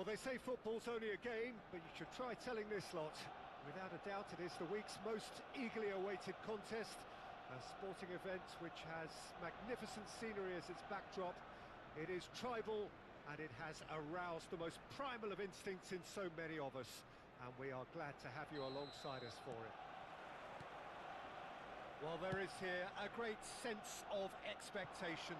Well, they say football's only a game, but you should try telling this lot. Without a doubt, it is the week's most eagerly awaited contest, a sporting event which has magnificent scenery as its backdrop. It is tribal, and it has aroused the most primal of instincts in so many of us, and we are glad to have you alongside us for it. Well, there is here a great sense of expectation.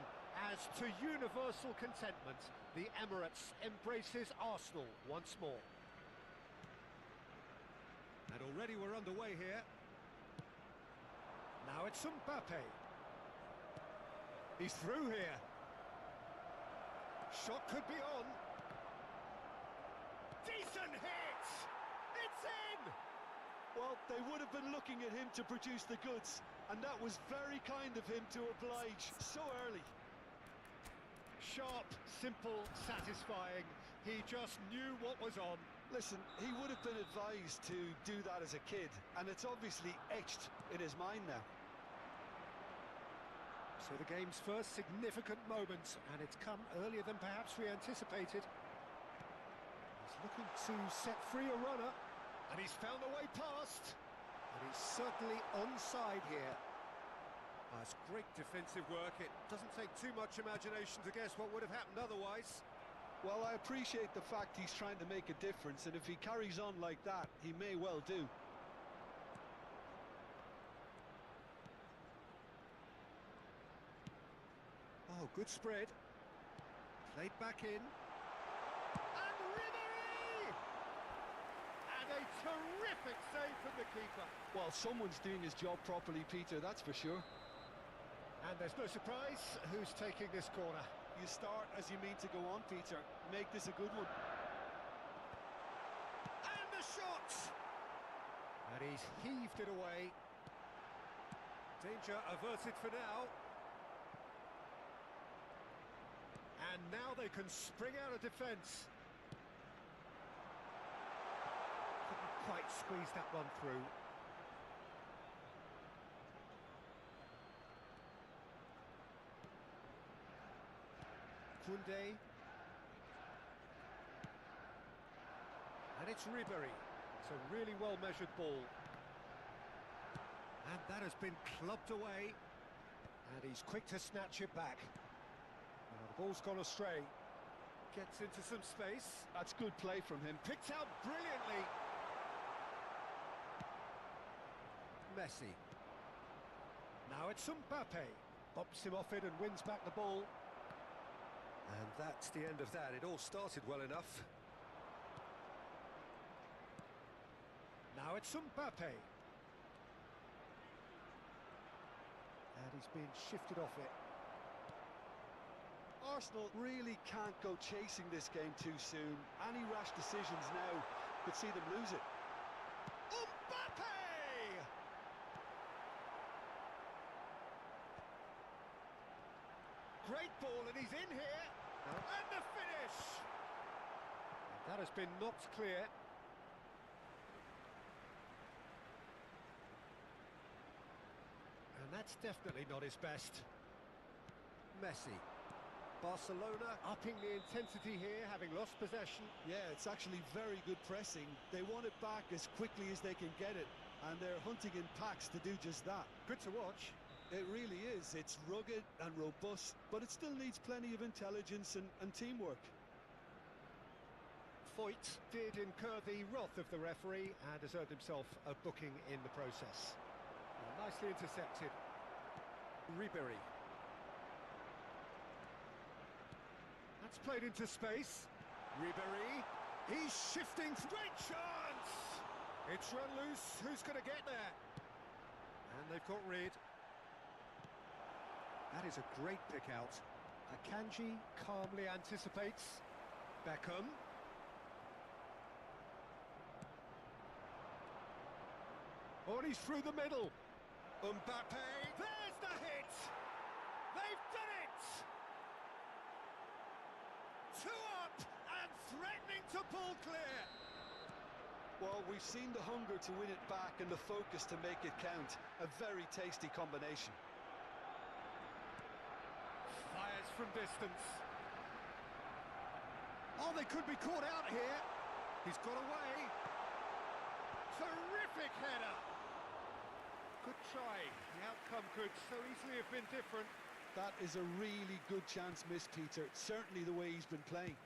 As to universal contentment, the Emirates embraces Arsenal once more. And already we're underway here. Now it's Mbappe. He's through here. Shot could be on. Decent hit! It's in! Well, they would have been looking at him to produce the goods, and that was very kind of him to oblige so early. Sharp, simple, satisfying. He just knew what was on. Listen, he would have been advised to do that as a kid, and it's obviously etched in his mind now. So the game's first significant moment, and it's come earlier than perhaps we anticipated. He's looking to set free a runner, and he's found a way past. And he's certainly onside here. That's great defensive work. It doesn't take too much imagination to guess what would have happened otherwise. Well, I appreciate the fact he's trying to make a difference, and if he carries on like that, he may well do. Oh, good spread. Played back in. And Ribéry! And a terrific save from the keeper. Well, someone's doing his job properly, Peter, that's for sure. And there's no surprise who's taking this corner. You start as you mean to go on, Peter. Make this a good one. And the shot! And he's heaved it away. Danger averted for now. And now they can spring out of defence. Couldn't quite squeeze that one through. Koundé. And it's Ribéry. It's a really well-measured ball. And that has been clubbed away. And he's quick to snatch it back. Now, the ball's gone astray. Gets into some space. That's good play from him. Picked out brilliantly. Messi. Now it's Mbappe. Bops him off it and wins back the ball. And that's the end of that. It all started well enough. Now it's Mbappe. And he's being shifted off it. Arsenal really can't go chasing this game too soon. Any rash decisions now could see them lose it. Mbappe! Great ball, and he's in here. And the finish! And that has been knocked clear. And that's definitely not his best. Messi. Barcelona upping the intensity here, having lost possession. Yeah, it's actually very good pressing. They want it back as quickly as they can get it, and they're hunting in packs to do just that. Good to watch. It really is. It's rugged and robust, but it still needs plenty of intelligence and teamwork. Foyt did incur the wrath of the referee and has earned himself a booking in the process. Well, nicely intercepted. Ribéry. That's played into space. Ribéry. He's shifting. Great chance! It's run loose. Who's going to get there? And they've got rid. That is a great pick out. Akanji calmly anticipates. Beckham. Oh, and he's through the middle. Mbappe. There's the hit! They've done it! 2 up and threatening to pull clear. Well, we've seen the hunger to win it back and the focus to make it count. A very tasty combination. Fires from distance. Oh, they could be caught out here. He's got away. Terrific header. Good try. The outcome could so easily have been different. That is a really good chance missed, Peter. Certainly the way he's been playing.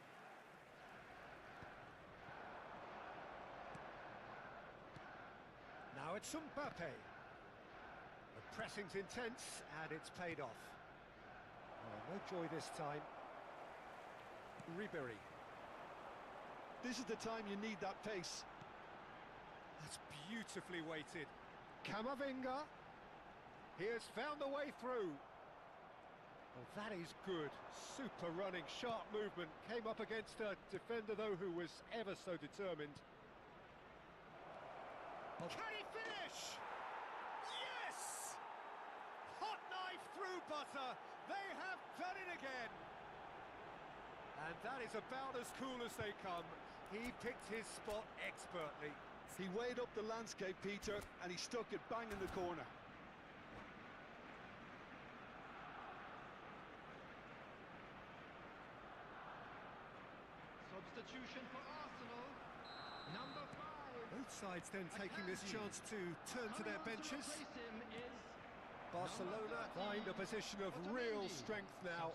Now it's Mbappe. The pressing's intense and it's paid off. Oh, no joy this time. Ribery. This is the time you need that pace. That's beautifully weighted. Camavinga. He has found the way through. Well, that is good. Super running, sharp movement. Came up against a defender, though, who was ever so determined. Oh. Can he finish? Yes! Hot knife through butter. They have done it again. And that is about as cool as they come. He picked his spot expertly. He weighed up the landscape, Peter, and he stuck it bang in the corner. Substitution for Arsenal, number 5. Both sides then taking this chance to turn to their benches. Barcelona find a position of real strength now.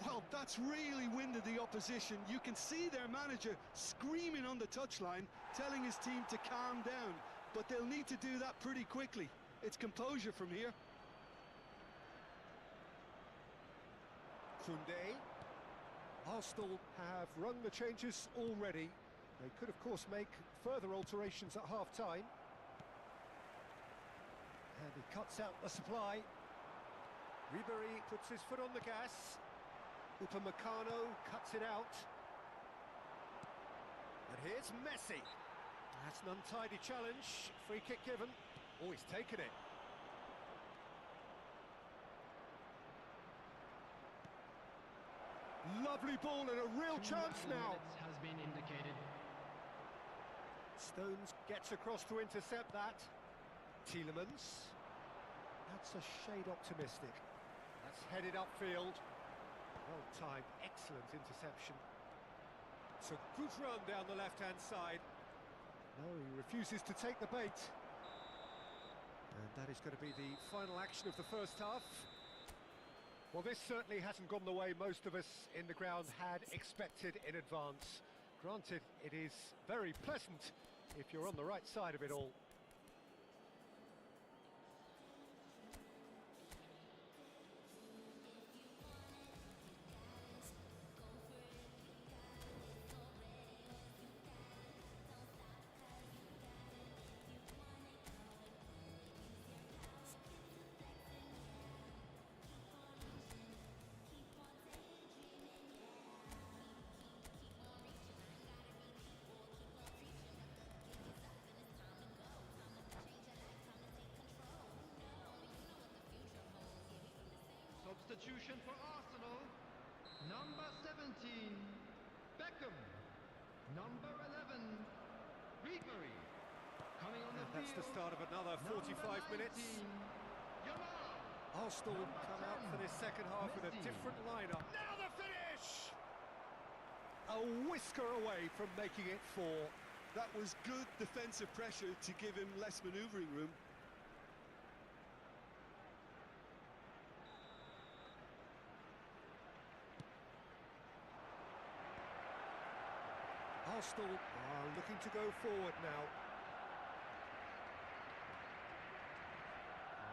Well, that's really winded the opposition. You can see their manager screaming on the touchline, telling his team to calm down. But they'll need to do that pretty quickly. It's composure from here. Koundé. Arsenal have rung the changes already. They could, of course, make further alterations at half-time. And he cuts out the supply. Ribery puts his foot on the gas. Upamecano cuts it out. And here's Messi. That's an untidy challenge. Free kick given. Oh, he's taken it. Lovely ball and a real chance now. Has been indicated. Stones gets across to intercept that. Tielemans. That's a shade optimistic. That's headed upfield. Well timed, excellent interception. It's a good run down the left-hand side. No, he refuses to take the bait. And that is going to be the final action of the first half. Well, this certainly hasn't gone the way most of us in the ground had expected in advance. Granted, it is very pleasant if you're on the right side of it all. Substitution for Arsenal, number 17, Beckham, number 11, Ribery, coming on the field. That's the start of another 45 minutes. Arsenal come out for this second half with a different lineup. Now the finish! A whisker away from making it 4. That was good defensive pressure to give him less manoeuvring room. Arsenal are looking to go forward now.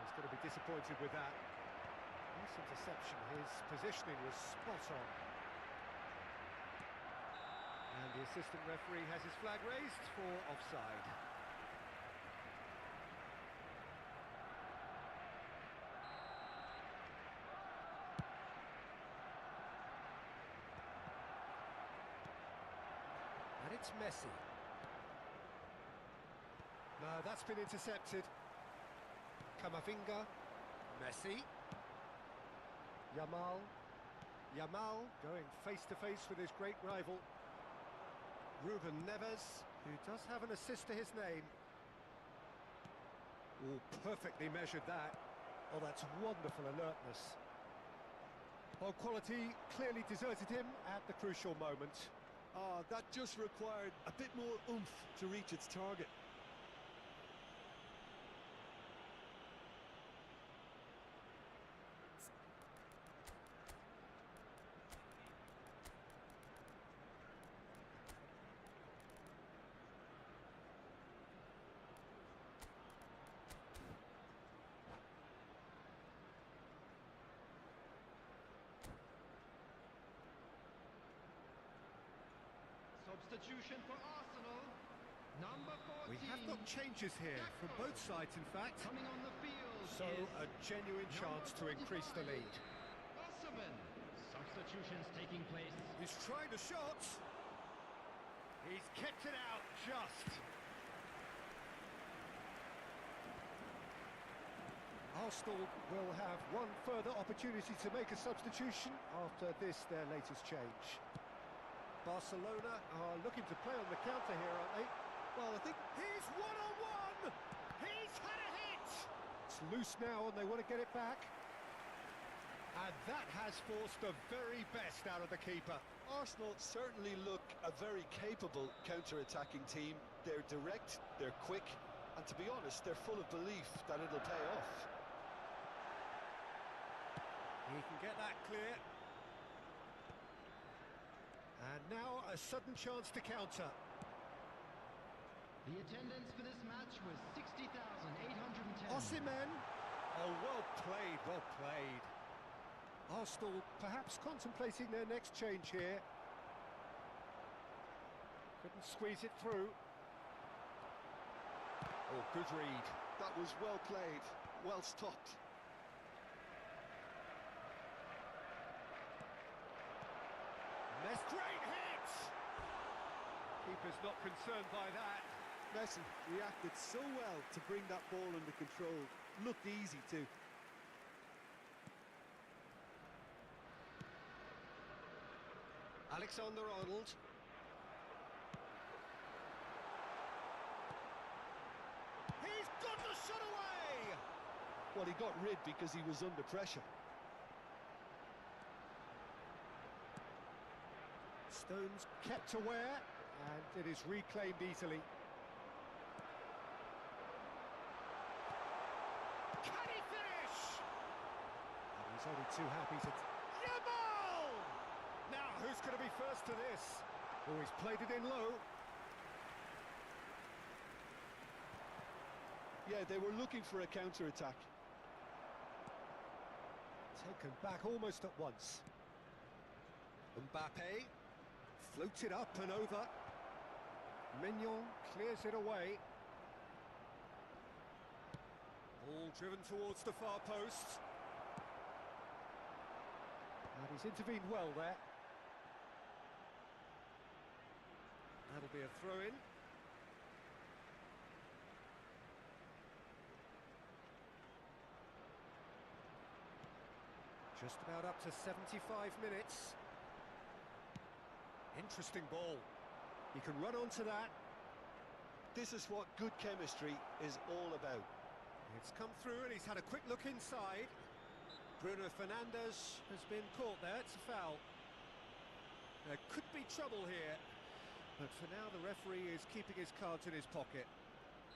He's going to be disappointed with that. Nice interception, his positioning was spot on. And the assistant referee has his flag raised for offside. And it's Messi. No, that's been intercepted. Camavinga. Messi. Yamal. Yamal going face-to-face with his great rival. Ruben Neves, who does have an assist to his name. Oh, perfectly measured that. Oh, that's wonderful alertness. Well, quality clearly deserted him at the crucial moment. Oh, that just required a bit more oomph to reach its target. Substitution for Arsenal. Number 14. We have got changes here from both sides, in fact. Coming on the field. So is a genuine chance to increase the lead. Osman. Substitutions taking place. He's tried a shot. He's kept it out just. Arsenal will have one further opportunity to make a substitution after this, their latest change. Barcelona are looking to play on the counter here, aren't they? Well, I think He's one-on-one! He's had a hit! It's loose now and they want to get it back. And that has forced the very best out of the keeper. Arsenal certainly look a very capable counter-attacking team. They're direct, they're quick, and to be honest, they're full of belief that it'll pay off. He can get that clear. And now a sudden chance to counter. The attendance for this match was 60,810. Osimhen. Oh, well played, well played. Arsenal perhaps contemplating their next change here. Couldn't squeeze it through. Oh, good read. That was well played, well stopped. Great hit! Keeper's not concerned by that. Messi reacted so well to bring that ball under control. Looked easy too. Alexander-Arnold. He's got the shot away! Well, he got rid because he was under pressure. Stones kept aware, and it is reclaimed easily. Can he finish? And he's only too happy to... Yamal! Now, who's going to be first to this? Oh, he's played it in low. Yeah, they were looking for a counter-attack. Taken back almost at once. Mbappe floats it up and over. Mignon clears it away. Ball driven towards the far post. And he's intervened well there. That'll be a throw-in. Just about up to 75 minutes. Interesting ball. He can run onto that. This is what good chemistry is all about. It's come through and he's had a quick look inside. Bruno Fernandes has been caught there. It's a foul. There could be trouble here. But for now, the referee is keeping his cards in his pocket.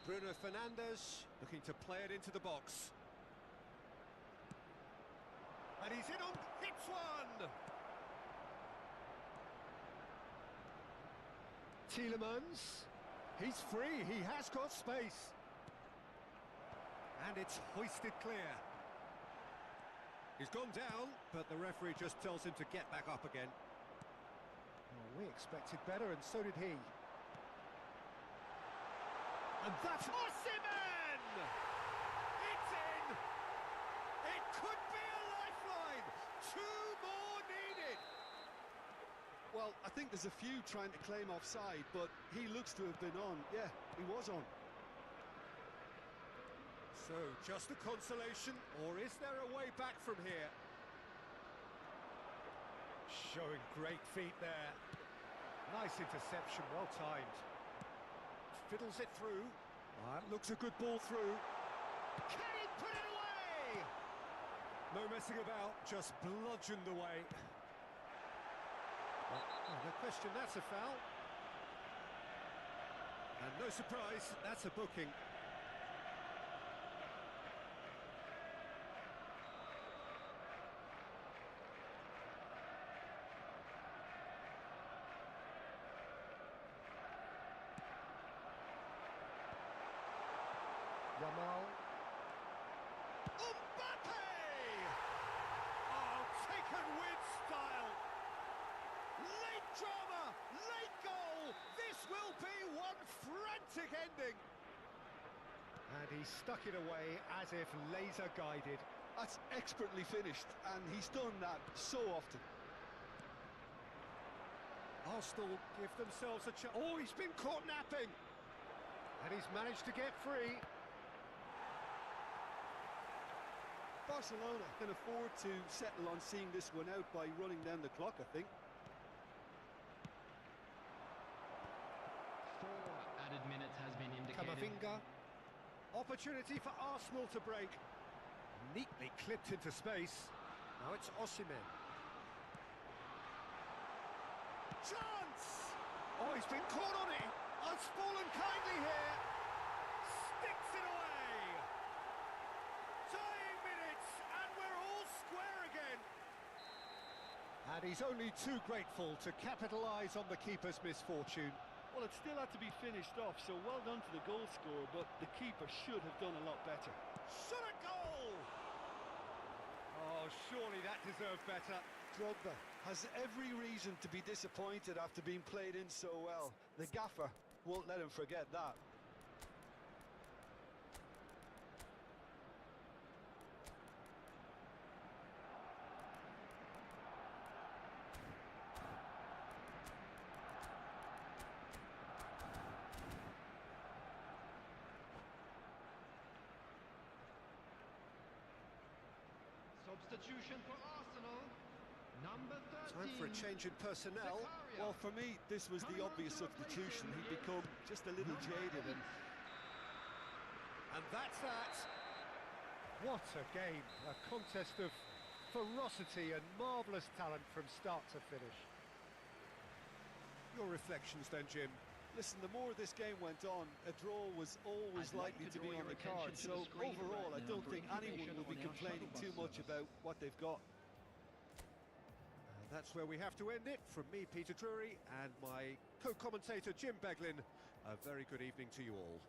Bruno Fernandes looking to play it into the box. And he's in on... hits one! Tielemans. He's free. He has got space. And it's hoisted clear. He's gone down, but the referee just tells him to get back up again. Well, we expected better, and so did he. And that's Osimhen! It's in! It could be a lifeline! Two more needed! Well, I think there's a few trying to claim offside, but he looks to have been on. Yeah, he was on. So, just a consolation, or is there a way back from here? Showing great feet there. Nice interception, well timed. Fiddles it through. That looks a good ball through. Can he put it away? No messing about, just bludgeoned away. Oh, no question, that's a foul. And no surprise, that's a booking. Yamal. Mbappe! Oh, taken with style. Late drama, late goal. This will be one frantic ending. And he stuck it away as if laser guided. That's expertly finished, and he's done that so often. Arsenal give themselves a chance. Oh, he's been caught napping. And he's managed to get free. Barcelona can afford to settle on seeing this one out by running down the clock, I think. 4 added minutes has been indicated. Camavinga. Opportunity for Arsenal to break. Neatly clipped into space. Now it's Osimhen. Chance! Oh, he's been caught on it. It's fallen kindly here. Sticks it away. Dying minutes, and we're all square again. And he's only too grateful to capitalise on the keeper's misfortune. Well, it still had to be finished off, so well done to the goal scorer, but the keeper should have done a lot better. Shot a goal! Oh, surely that deserved better. Drogba has every reason to be disappointed after being played in so well. The gaffer won't let him forget that. Substitution for Arsenal. Number 13. Time for a change in personnel. Zakaria. Well, for me, this was the Coming on obvious to replace substitution. him He'd become just a little jaded, And that's that. What a game. A contest of ferocity and marvellous talent from start to finish. Your reflections then, Jim? listen, the more this game went on, a draw was always I'd like likely to to be draw on your the card. attention to So the screen overall, I right don't now. think anyone will be Information on complaining our too shuttle much bus about what they've got. And that's where we have to end it. From me, Peter Drury, and my co-commentator, Jim Beglin, a very good evening to you all.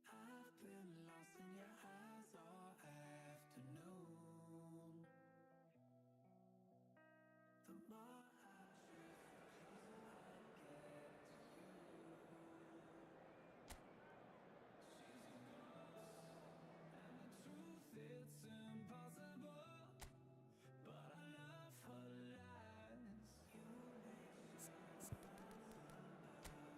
I've been lost in your eyes all afternoon. The more I chase, the closer I get to you. She's a ghost, and the truth it's impossible, but I love her lies. You make sure I find somebody new.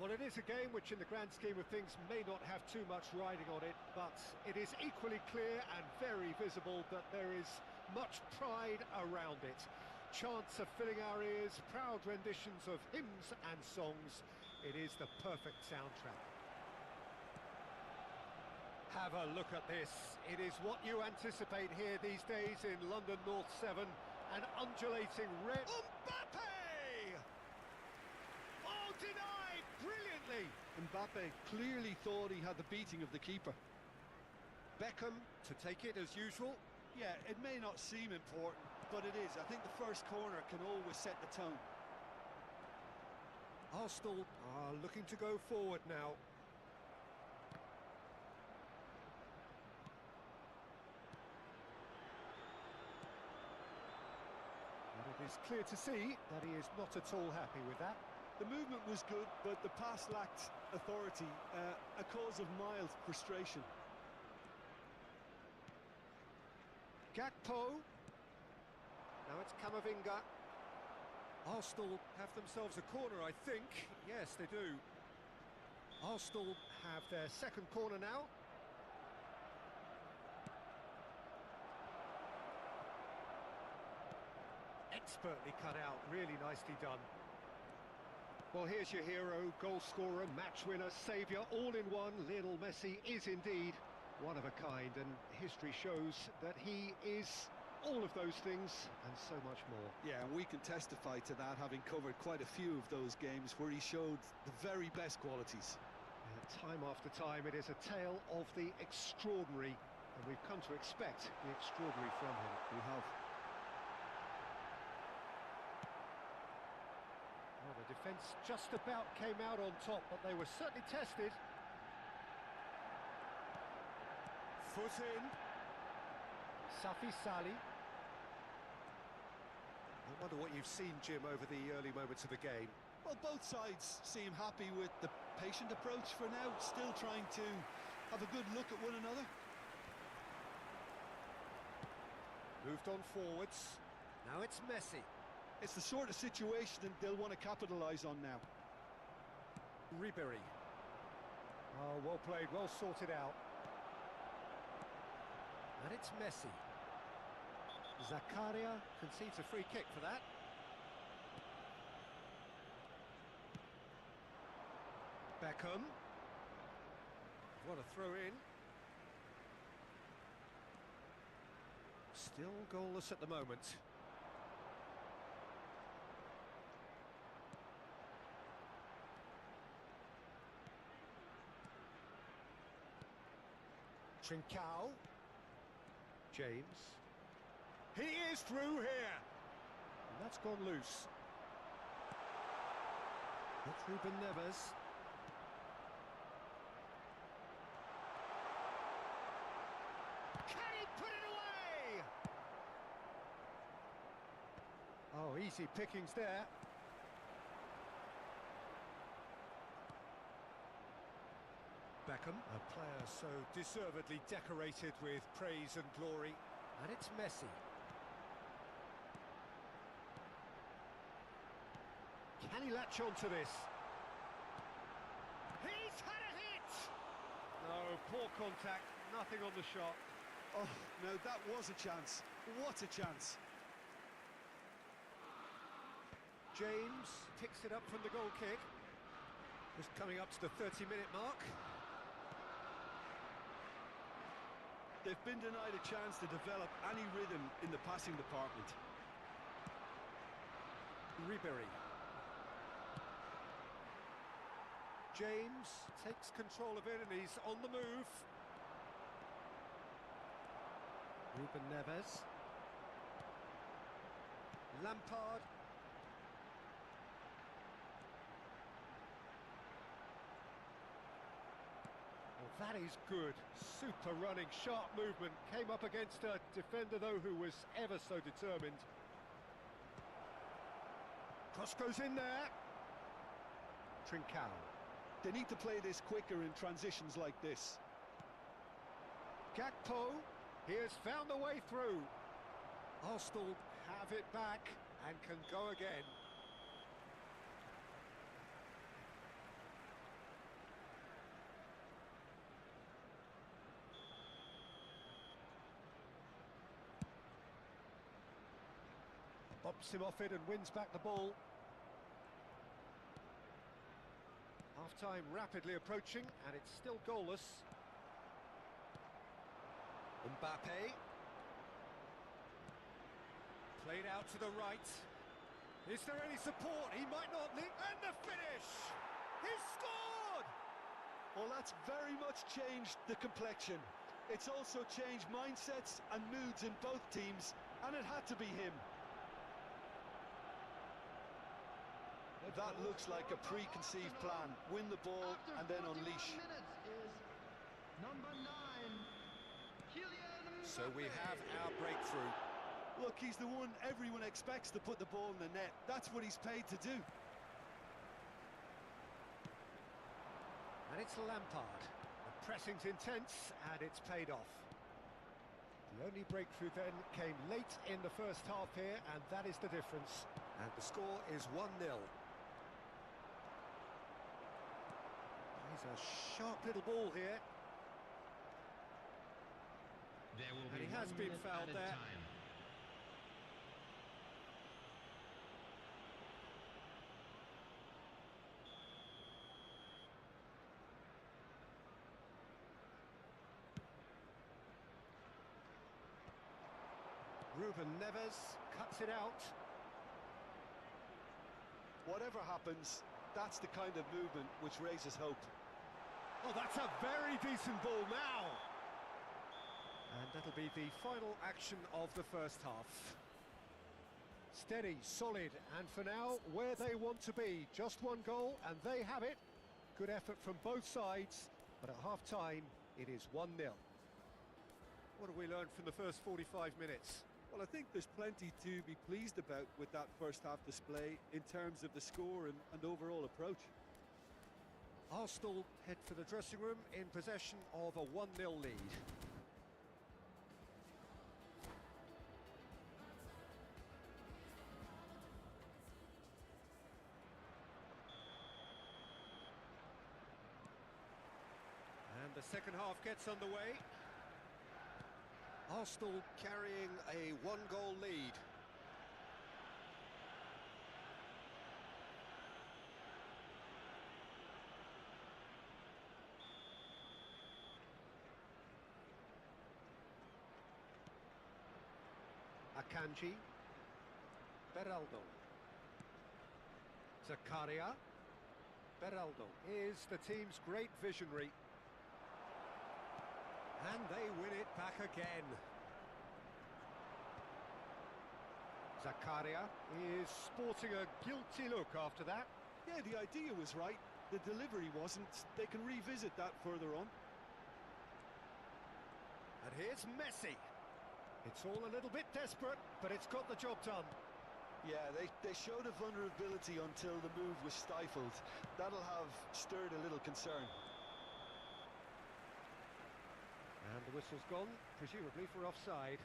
Well, it is a game which in the grand scheme of things may not have too much riding on it, but it is equally clear and very visible that there is much pride around it. Chants are filling our ears, proud renditions of hymns and songs. It is the perfect soundtrack. Have a look at this. It is what you anticipate here these days in London North 7. An undulating red... Mbappe! Oh, denied! Brilliantly! Mbappe clearly thought he had the beating of the keeper. Beckham to take it as usual. Yeah, it may not seem important, but it is. I think the first corner can always set the tone. Arsenal are looking to go forward now. And it is clear to see that he is not at all happy with that. The movement was good, but the pass lacked authority, a cause of mild frustration. Gakpo. Now it's Camavinga. Arsenal have themselves a corner, I think. Yes, they do. Arsenal have their second corner now. Expertly cut out, really nicely done. Well, here's your hero, goal scorer, match winner, saviour, all in one. Lionel Messi is indeed one of a kind, and history shows that he is all of those things and so much more. Yeah, and we can testify to that, having covered quite a few of those games where he showed the very best qualities. Time after time, it is a tale of the extraordinary, and we've come to expect the extraordinary from him. We have. Well, the defence just about came out on top, but they were certainly tested. Foot in. Safi Sali. I wonder what you've seen, Jim, over the early moments of the game. Well, both sides seem happy with the patient approach for now, still trying to have a good look at one another. Moved on forwards. Now it's Messi. It's the sort of situation that they'll want to capitalise on now. Ribery. Oh, well played, well sorted out. And it's Messi. Zakaria concedes a free kick for that. Beckham. What a throw in. Still goalless at the moment. Trincao. James. He is through here. That's gone loose. It's Ruben Neves. Can he put it away? Oh, easy pickings there. Beckham, a player so deservedly decorated with praise and glory. And it's Messi. Can he latch on to this? He's had a hit! No, poor contact, nothing on the shot. Oh, no, that was a chance. What a chance. James picks it up from the goal kick. Just coming up to the 30-minute mark. They've been denied a chance to develop any rhythm in the passing department. Ribery. James takes control of it and he's on the move. Ruben Neves. Lampard. Well, that is good. Super running, sharp movement. Came up against a defender, though, who was ever so determined. Cross goes in there. Trincao. They need to play this quicker in transitions like this. Gakpo, he has found a way through. Arsenal have it back and can go again. Bumps him off it and wins back the ball. Half-time rapidly approaching, and it's still goalless. Mbappe. Played out to the right. Is there any support? He might not lead. And the finish! He's scored! Well, that's very much changed the complexion. It's also changed mindsets and moods in both teams, and it had to be him. That looks like a preconceived plan. Win the ball and then unleash. Number 9, Kylian Mbappe. So we have our breakthrough. Look, he's the one everyone expects to put the ball in the net. That's what he's paid to do. And it's Lampard. The pressing's intense and it's paid off. The only breakthrough then came late in the first half here, and that is the difference. And the score is 1-0. He's a sharp little ball here. There will And be he has 1 been minute fouled added there. time. Ruben Neves cuts it out. Whatever happens, that's the kind of movement which raises hope. Oh, that's a very decent ball now. And that'll be the final action of the first half. Steady, solid, and for now, where they want to be. Just one goal, and they have it. Good effort from both sides, but at half-time, it is 1-0. What have we learned from the first 45 minutes? Well, I think there's plenty to be pleased about with that first half display in terms of the score and overall approach. Arsenal head for the dressing room in possession of a 1-0 lead. And the second half gets underway. Arsenal carrying a one-goal lead. Akanji. Beraldo. Zakaria. Beraldo is the team's great visionary. And they win it back again. Zakaria is sporting a guilty look after that. Yeah, the idea was right. The delivery wasn't. They can revisit that further on. And here's Messi. It's all a little bit desperate, but it's got the job done. Yeah, they showed a vulnerability until the move was stifled. That'll have stirred a little concern. And the whistle's gone, presumably for offside.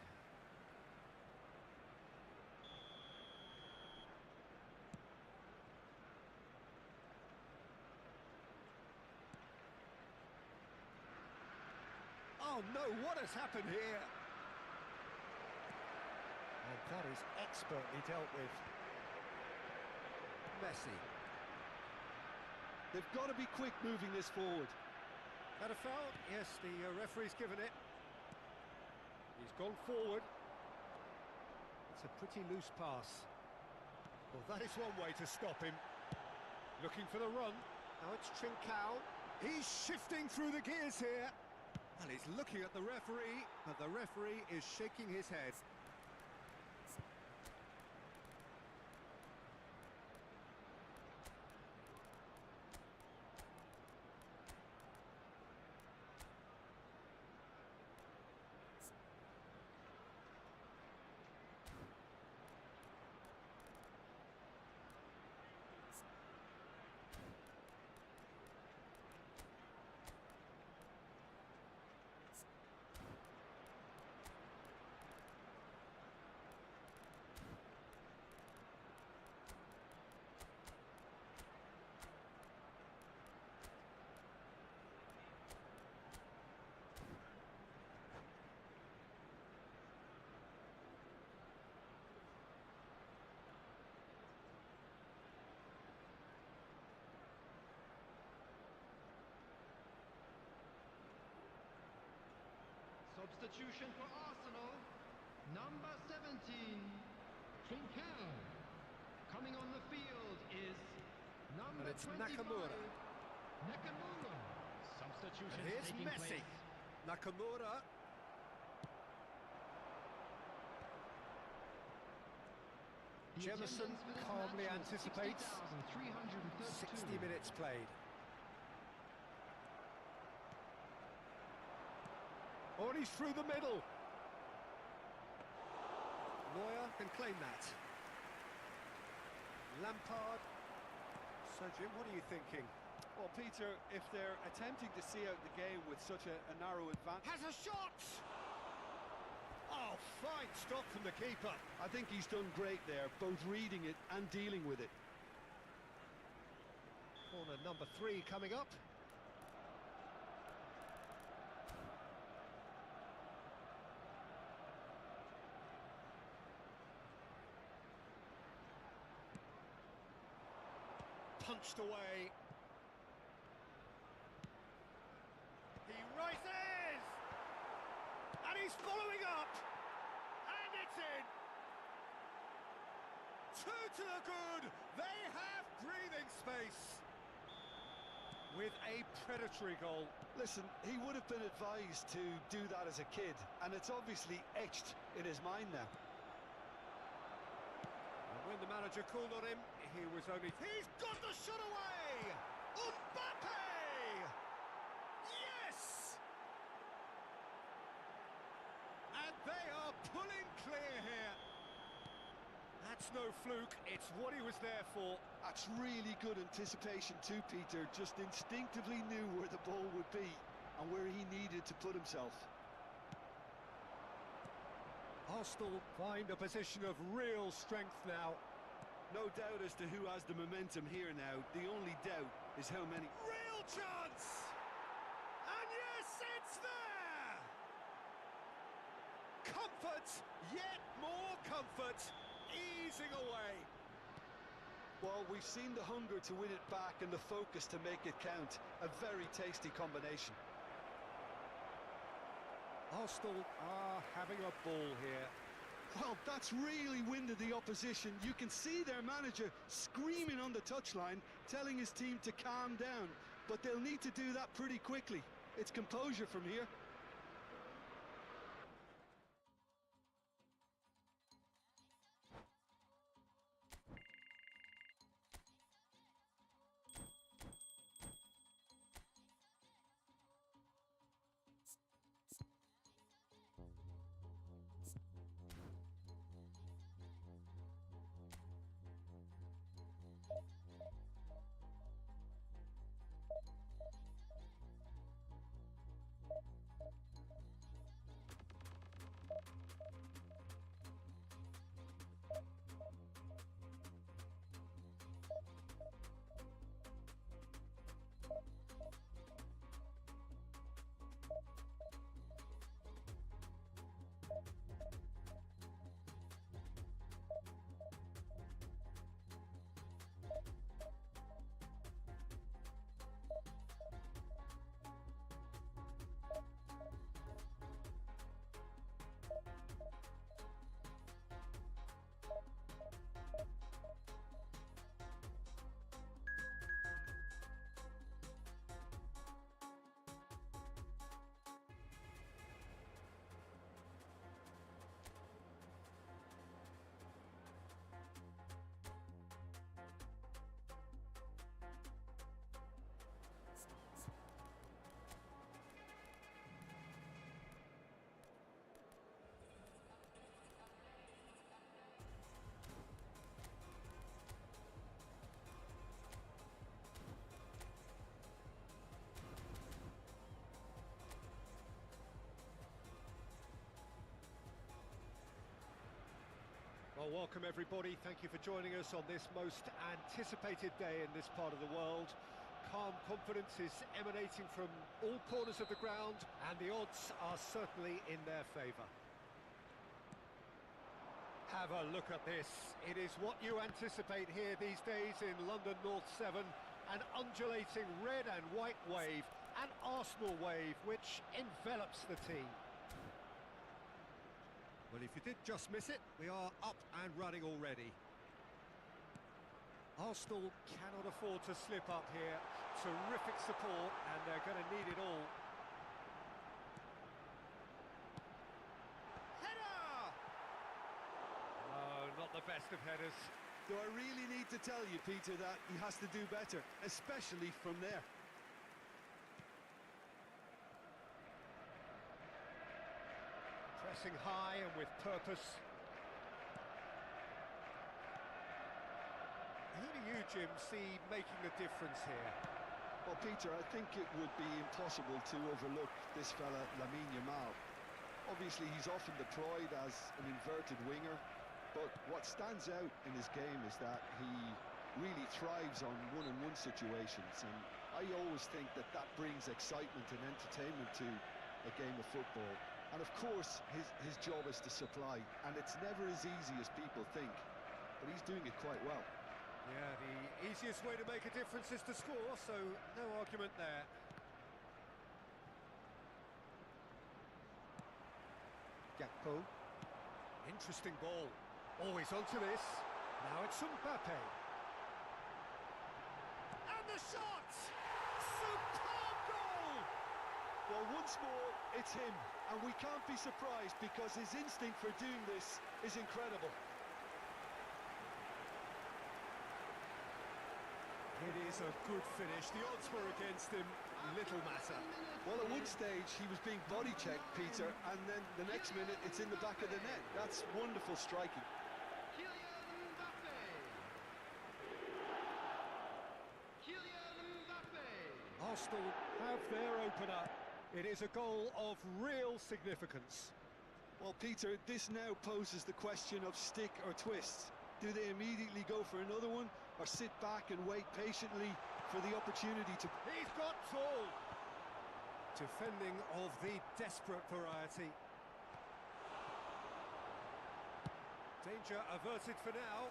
Oh no, what has happened here? And that is expertly dealt with. Messi. They've got to be quick moving this forward. That a foul? Yes, the referee's given it. He's gone forward. It's a pretty loose pass. Well, that is one way to stop him. Looking for the run. Now it's Trincao. He's shifting through the gears here. And he's looking at the referee, but the referee is shaking his head. Substitution for Arsenal, number 17, Trincao. Coming on the field is number And it's 25, Nakamura. Nakamura. Substitution And here's taking Messi. place. Nakamura. The Jemison attendance for this calmly match was anticipates 60,332. 60 minutes played. Oh, and he's through the middle. Neuer can claim that. Lampard. So, Jim, what are you thinking? Well, Peter, if they're attempting to see out the game with such a narrow advantage... Has a shot! Oh, fine stop from the keeper. I think he's done great there, both reading it and dealing with it. Corner number 3 coming up. Punched away. He rises! And he's following up! And it's in! 2 to the good! They have breathing space! With a predatory goal. Listen, he would have been advised to do that as a kid, and it's obviously etched in his mind now. And when the manager called on him, he was only... He's got the shot away! Mbappe! Yes! And they are pulling clear here. That's no fluke, it's what he was there for. That's really good anticipation too, Peter. Just instinctively knew where the ball would be and where he needed to put himself. Arsenal find a position of real strength now. No doubt as to who has the momentum here now. The only doubt is how many... Real chance! And yes, it's there! Comfort, yet more comfort, easing away. Well, we've seen the hunger to win it back and the focus to make it count. A very tasty combination. Arsenal are having a ball here. Well, that's really winded the opposition. You can see their manager screaming on the touchline, telling his team to calm down. But they'll need to do that pretty quickly. It's composure from here. Well, welcome everybody. Thank you for joining us on this most anticipated day in this part of the world. Calm confidence is emanating from all corners of the ground, and the odds are certainly in their favour. Have a look at this. It is what you anticipate here these days in London North 7. An undulating red and white wave, an Arsenal wave which envelops the team. Well, if you did just miss it, we are up and running already. Arsenal cannot afford to slip up here. Terrific support, and they're going to need it all. Header! No, not the best of headers. Do I really need to tell you, Peter, that he has to do better, especially from there? Pressing high and with purpose. Who do you, Jim, see making the difference here? Well, Peter, I think it would be impossible to overlook this fella, Lamine Yamal. Obviously, he's often deployed as an inverted winger, but what stands out in his game is that he really thrives on one-on-one situations, and I always think that that brings excitement and entertainment to a game of football. And of course, his job is to supply, and it's never as easy as people think, but he's doing it quite well. Yeah, the easiest way to make a difference is to score, so no argument there. Gakpo. Interesting ball. Always onto this. Now it's Mbappe. And the shot! Superb goal! Well, once more, it's him, and we can't be surprised because his instinct for doing this is incredible. It is a good finish. The odds were against him. Little matter. Well, at one stage, he was being body-checked, Peter, and then the next minute, it's in the back of the net. That's wonderful striking. Kylian Mbappe. Kylian Mbappe. Arsenal have their opener. It is a goal of real significance. Well, Peter, this now poses the question of stick or twist. Do they immediately go for another one, or sit back and wait patiently for the opportunity to... He's got full. Defending of the desperate variety. Danger averted for now.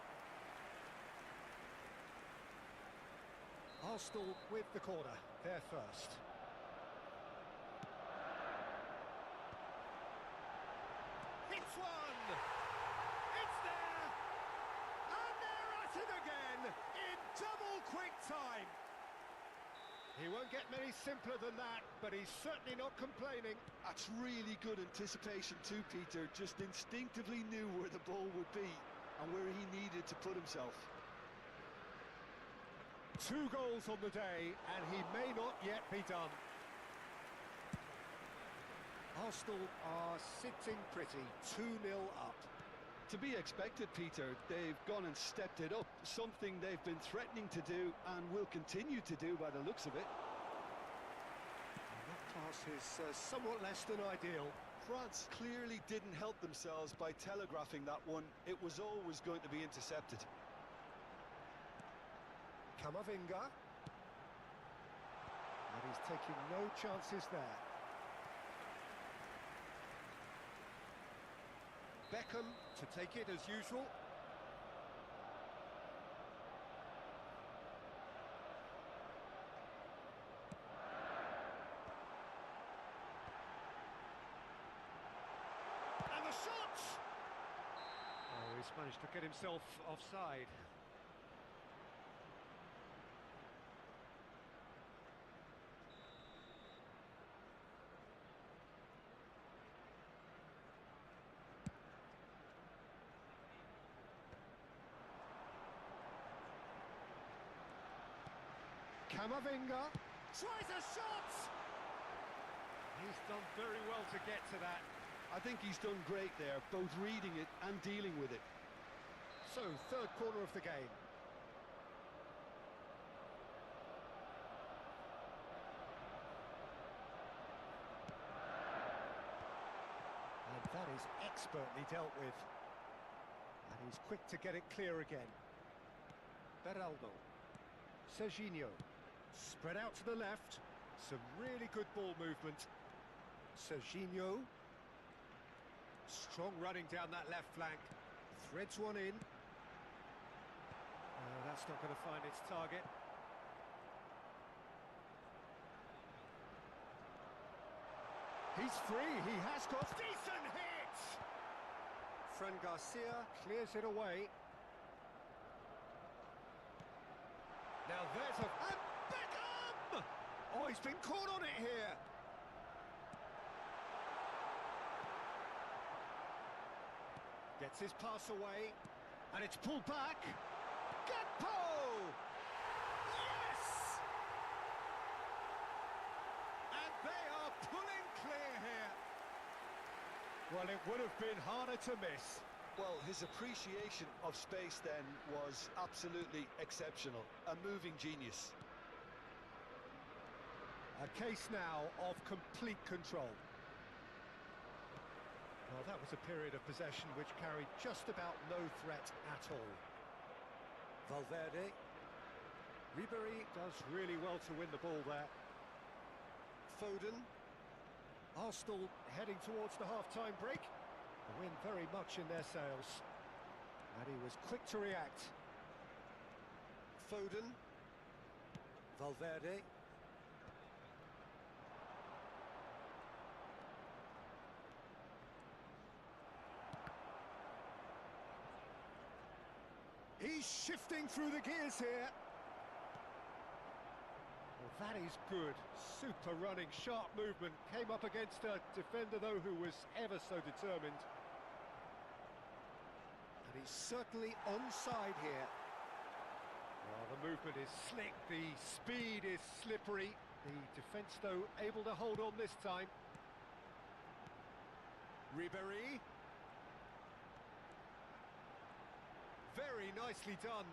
Arsenal with the corner, they're first. It's one! It's there! And they're at it again in double quick time. He won't get many simpler than that, but he's certainly not complaining. That's really good anticipation too, Peter. Just instinctively knew where the ball would be and where he needed to put himself. 2 goals on the day, and he may not yet be done. Arsenal are sitting pretty, 2-0 up. To be expected, Peter. They've gone and stepped it up, something they've been threatening to do and will continue to do by the looks of it. And that pass is somewhat less than ideal. France clearly didn't help themselves by telegraphing that one. It was always going to be intercepted. Camavinga. And he's taking no chances there. Beckham to take it as usual. And the shot! Oh, he's managed to get himself offside. Camavinga tries a shot! He's done very well to get to that. I think he's done great there, both reading it and dealing with it. So, third corner of the game. And that is expertly dealt with. And And he's quick to get it clear again. Beraldo. Serginho. Spread out to the left. Some really good ball movement. Serginho. Strong running down that left flank. Threads one in. That's not going to find its target. He's free, he has got decent hit! Fran Garcia clears it away. Now there's a... And Beckham! Oh, he's been caught on it here. Gets his pass away, and it's pulled back. Gakpo! Yes! And they are pulling clear here. Well, it would have been harder to miss. Well, his appreciation of space then was absolutely exceptional. A moving genius. A case now of complete control. Well, that was a period of possession which carried just about no threat at all. Valverde. Ribéry does really well to win the ball there. Foden. Arsenal heading towards the half-time break. The wind very much in their sails. And he was quick to react. Foden. Valverde. He's shifting through the gears here. Well, that is good. Super running, sharp movement. Came up against a defender, though, who was ever so determined. And he's certainly onside here. Well, the movement is slick. The speed is slippery. The defence, though, able to hold on this time. Ribéry. Very nicely done.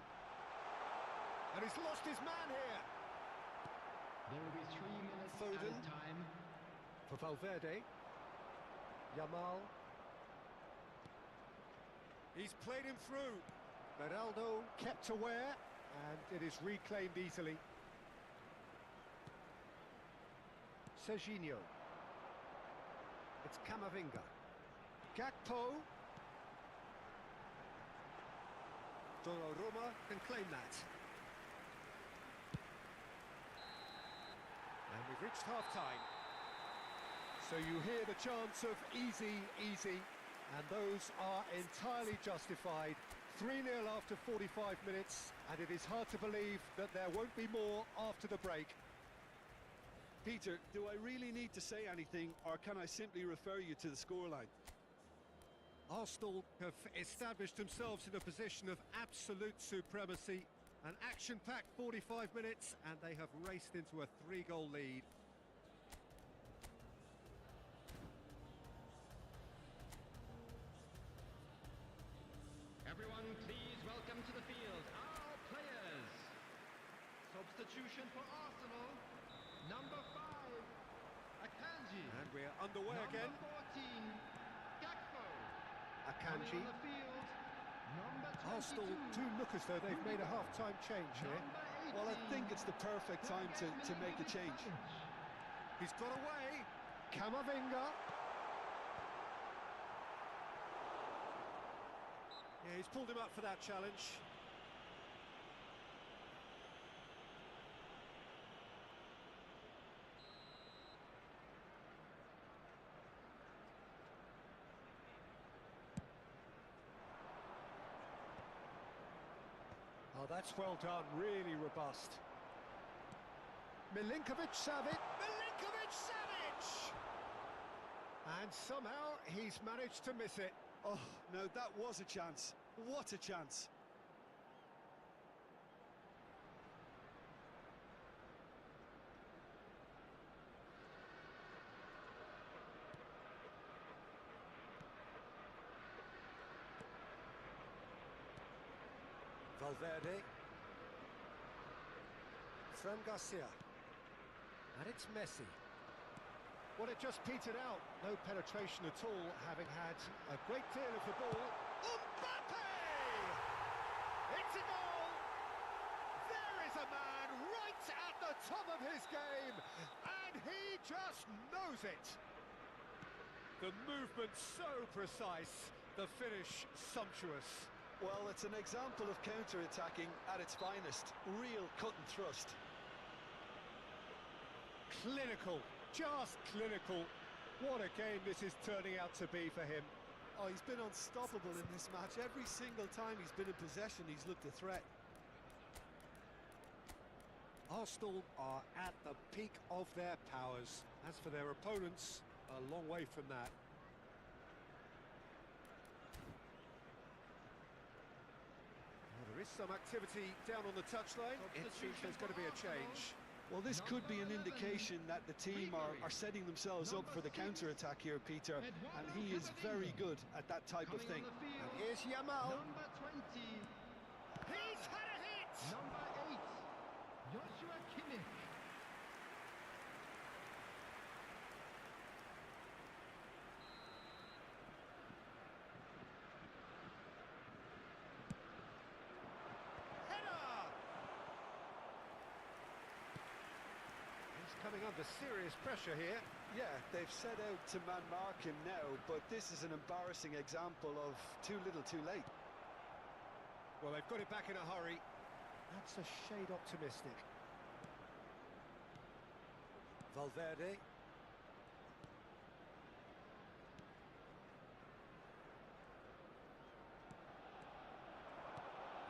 And he's lost his man here. There will be 3 minutes Foden. added time. For Valverde. Yamal. He's played him through. Beraldo kept aware, and it is reclaimed easily. Serginho. It's Camavinga. Gakpo. Donnarumma can claim that. And we've reached half-time. So you hear the chants of easy, easy, and those are entirely justified. 3-0 after 45 minutes, and it is hard to believe that there won't be more after the break. Peter, do I really need to say anything, or can I simply refer you to the scoreline? Arsenal have established themselves in a position of absolute supremacy. An action-packed 45 minutes, and they have raced into a 3-goal lead. Everyone, please welcome to the field our players. Substitution for Arsenal, number 5, Akanji. And we're underway number again. 14, Gakpo. Akanji. On the field, number 22, Arsenal do look as though they've made a half-time change here. number 18. Well, I think it's the perfect time to make a change. He's got away. Camavinga. Yeah, he's pulled him up for that challenge. Oh, that's well done, really robust. Milinkovic-Savic. Milinkovic-Savic! And somehow he's managed to miss it. Oh, no, that was a chance. What a chance. Valverde. Fran Garcia. And it's Messi. Well, it just petered out. No penetration at all, having had a great deal of the ball. Mbappe! It's a goal! There is a man right at the top of his game, and he just knows it. The movement so precise, the finish sumptuous. Well, it's an example of counter-attacking at its finest. Real cut and thrust. Clinical, just clinical. What a game this is turning out to be for him. Oh, he's been unstoppable in this match. Every single time he's been in possession, he's looked a threat. Arsenal are at the peak of their powers. As for their opponents, a long way from that. Well, there is some activity down on the touchline. It seems there's going to be a change. Well, this could be an indication that the team are setting themselves up for the counter-attack here, Peter, and he is very good at that type of thing. And here's Yamal. Number 20. He's had a hit! Number 8. Joshua Kimmich. Header! He's coming under serious pressure here. Yeah, they've set out to man-mark him now, but this is an embarrassing example of too little too late. Well, they've got it back in a hurry. That's a shade optimistic. Valverde.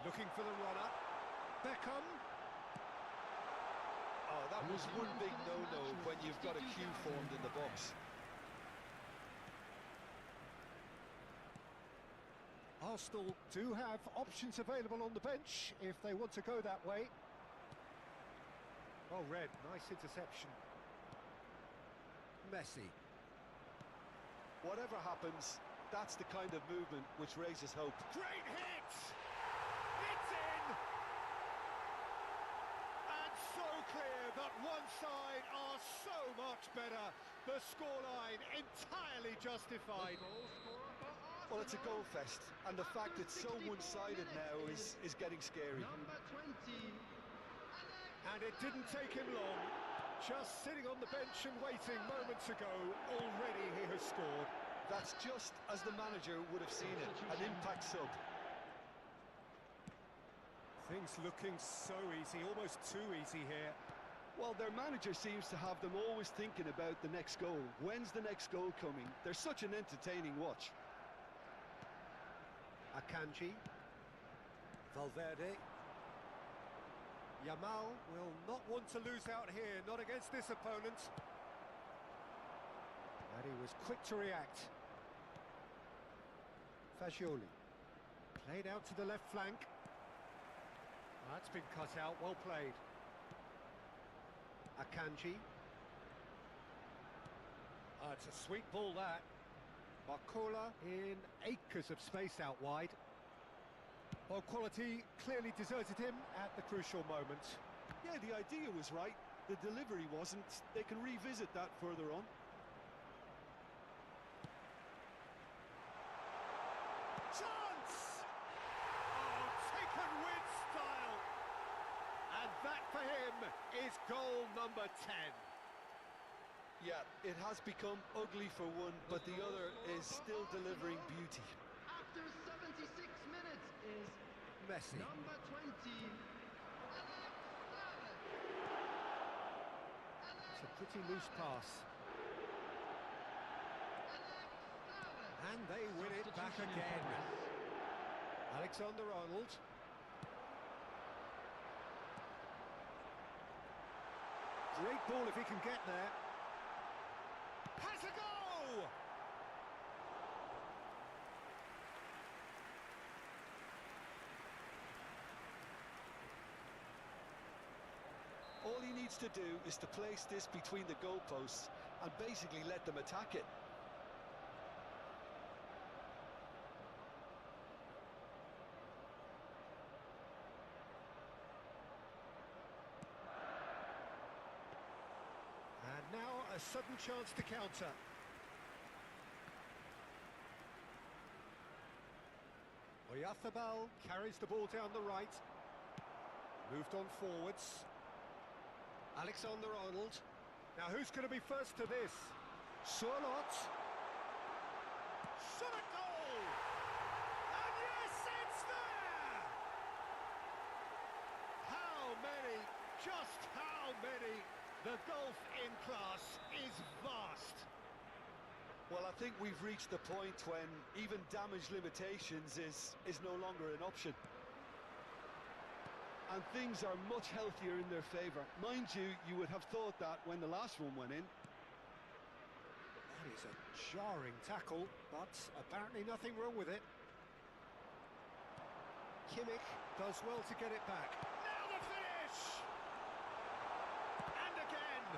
Looking for the runner. Beckham. Oh, that was one big no-no when you've got a queue formed in the box. Arsenal do have options available on the bench if they want to go that way. Oh, Red, nice interception. Messi. Whatever happens, that's the kind of movement which raises hope. Great hit! It's in! And so clear that one side are so much better. The scoreline entirely justified. Well, it's a goal fest, and the fact it's so one-sided now is getting scary. Number 20. And it didn't take him long. Just sitting on the bench and waiting moments ago, already he has scored. That's just as the manager would have seen it, an impact sub. Things looking so easy, almost too easy here. Well, their manager seems to have them always thinking about the next goal. When's the next goal coming? They're such an entertaining watch. Akanji. Valverde. Yamal will not want to lose out here, not against this opponent. And he was quick to react. Fagioli. Played out to the left flank. That's been cut out, well played. Akanji. It's a sweet ball, that. Barcola in acres of space out wide. Well, quality clearly deserted him at the crucial moment. Yeah, the idea was right. The delivery wasn't. They can revisit that further on. Chance! Oh, taken with style. And that for him is goal number 10. Yeah, it has become ugly for one, but the other is still delivering beauty. After 76 minutes is Messi. number 20. It's a pretty loose pass. And they win it back again. Alexander-Arnold. Great ball if he can get there. Has a goal! All he needs to do is to place this between the goalposts and basically let them attack it. And now a sudden chance to counter. Well, Oyarzabal carries the ball down the right. Moved on forwards. Alexander-Arnold. Now who's going to be first to this? Sørloth. Shot a goal! And yes, it's there! How many? Just how many? The gulf in class is vast. Well, I think we've reached the point when even damage limitations is no longer an option. And things are much healthier in their favour. Mind you, you would have thought that when the last one went in. That is a jarring tackle, but apparently nothing wrong with it. Kimmich does well to get it back. Now the finish! And again!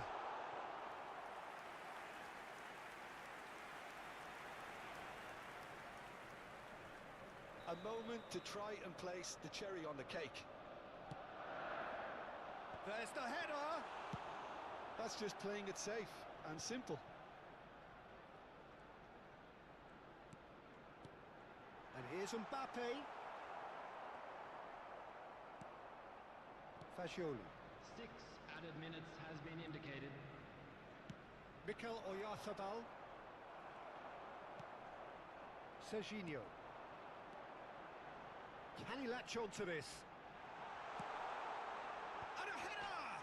A moment to try and place the cherry on the cake. There's the header! That's just playing it safe and simple. And here's Mbappe. Fagioli. 6 added minutes has been indicated. Mikel Oyarzabal. Serginho. Can he latch on to this? And a header!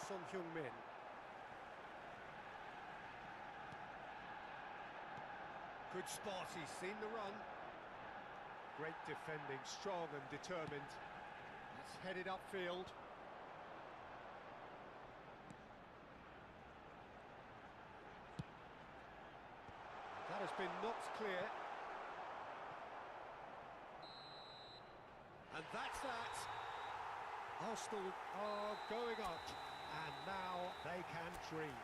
Son Heung-min. Good spot, he's seen the run. Great defending, strong and determined. It's headed upfield. That has been knocked clear. And that's that. Arsenal are going up, and now they can dream.